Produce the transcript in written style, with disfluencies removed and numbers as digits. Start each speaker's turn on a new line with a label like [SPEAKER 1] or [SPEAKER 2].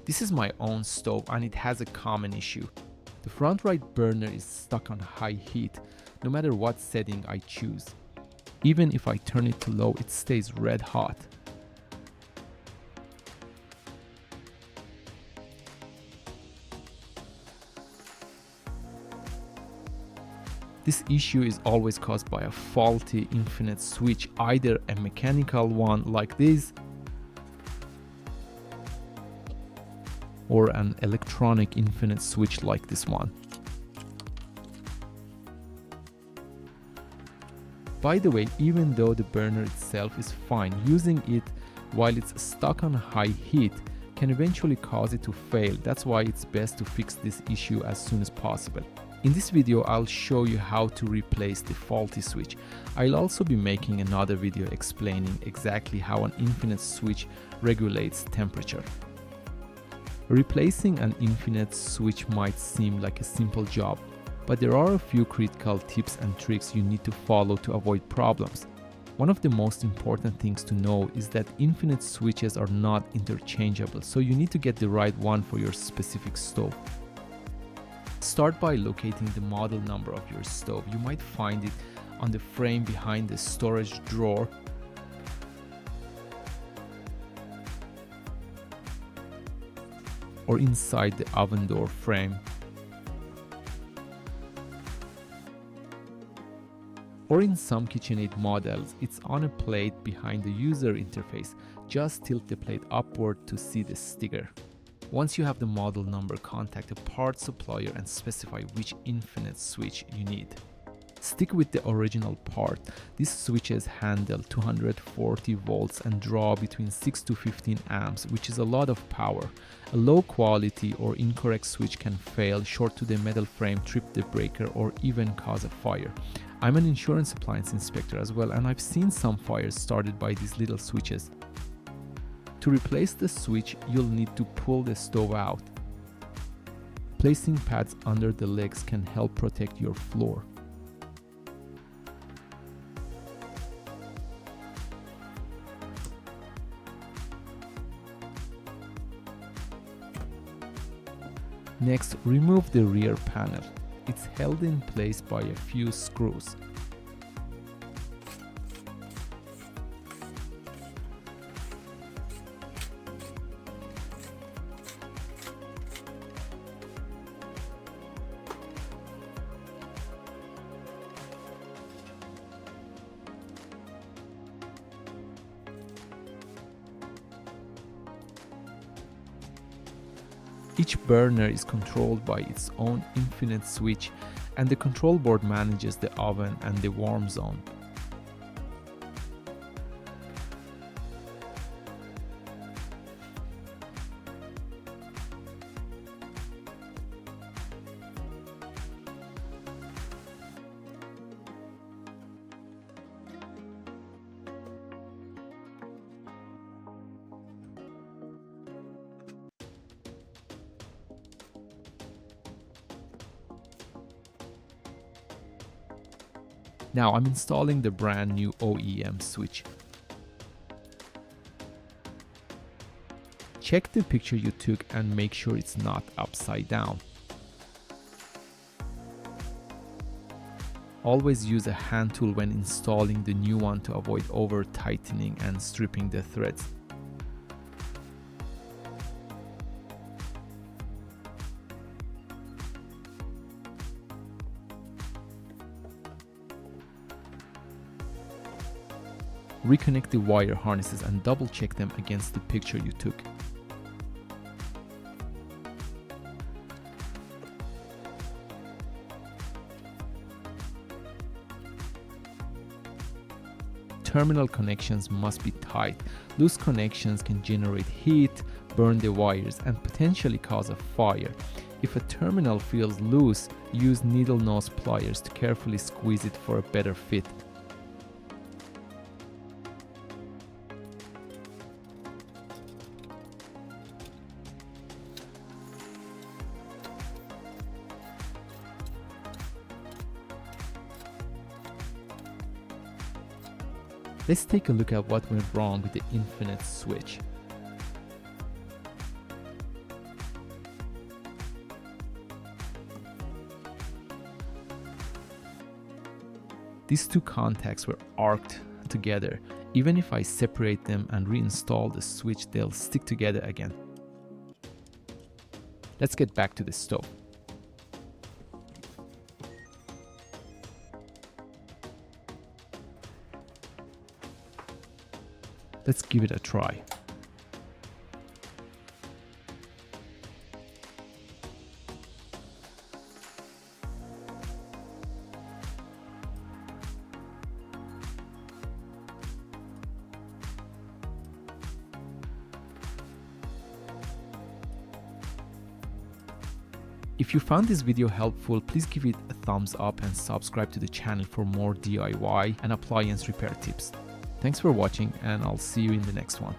[SPEAKER 1] This is my own stove and it has a common issue. The front right burner is stuck on high heat, no matter what setting I choose. Even if I turn it to low, it stays red hot. This issue is always caused by a faulty infinite switch, either a mechanical one like this or an electronic infinite switch like this one. By the way, even though the burner itself is fine, using it while it's stuck on high heat can eventually cause it to fail. That's why it's best to fix this issue as soon as possible. In this video, I'll show you how to replace the faulty switch. I'll also be making another video explaining exactly how an infinite switch regulates temperature. Replacing an infinite switch might seem like a simple job, but there are a few critical tips and tricks you need to follow to avoid problems. One of the most important things to know is that infinite switches are not interchangeable, so you need to get the right one for your specific stove. Start by locating the model number of your stove. You might find it on the frame behind the storage drawer, or inside the oven door frame, or in some KitchenAid models, it's on a plate behind the user interface. Just tilt the plate upward to see the sticker. Once you have the model number, contact a part supplier and specify which infinite switch you need. Stick with the original part. These switches handle 240 volts and draw between 6 to 15 amps, which is a lot of power. A low quality or incorrect switch can fail, short to the metal frame, trip the breaker, or even cause a fire. I'm an insurance appliance inspector as well, and I've seen some fires started by these little switches. To replace the switch, you'll need to pull the stove out. Placing pads under the legs can help protect your floor. Next, remove the rear panel. It's held in place by a few screws. Each burner is controlled by its own infinite switch, and the control board manages the oven and the warm zone. Now I'm installing the brand new OEM switch. Check the picture you took and make sure it's not upside down. Always use a hand tool when installing the new one to avoid over tightening and stripping the threads. Reconnect the wire harnesses and double check them against the picture you took. Terminal connections must be tight. Loose connections can generate heat, burn the wires, and potentially cause a fire. If a terminal feels loose, use needle nose pliers to carefully squeeze it for a better fit. Let's take a look at what went wrong with the infinite switch. These two contacts were arced together. Even if I separate them and reinstall the switch, they'll stick together again. Let's get back to the stove. Let's give it a try. If you found this video helpful, please give it a thumbs up and subscribe to the channel for more DIY and appliance repair tips. Thanks for watching, and I'll see you in the next one.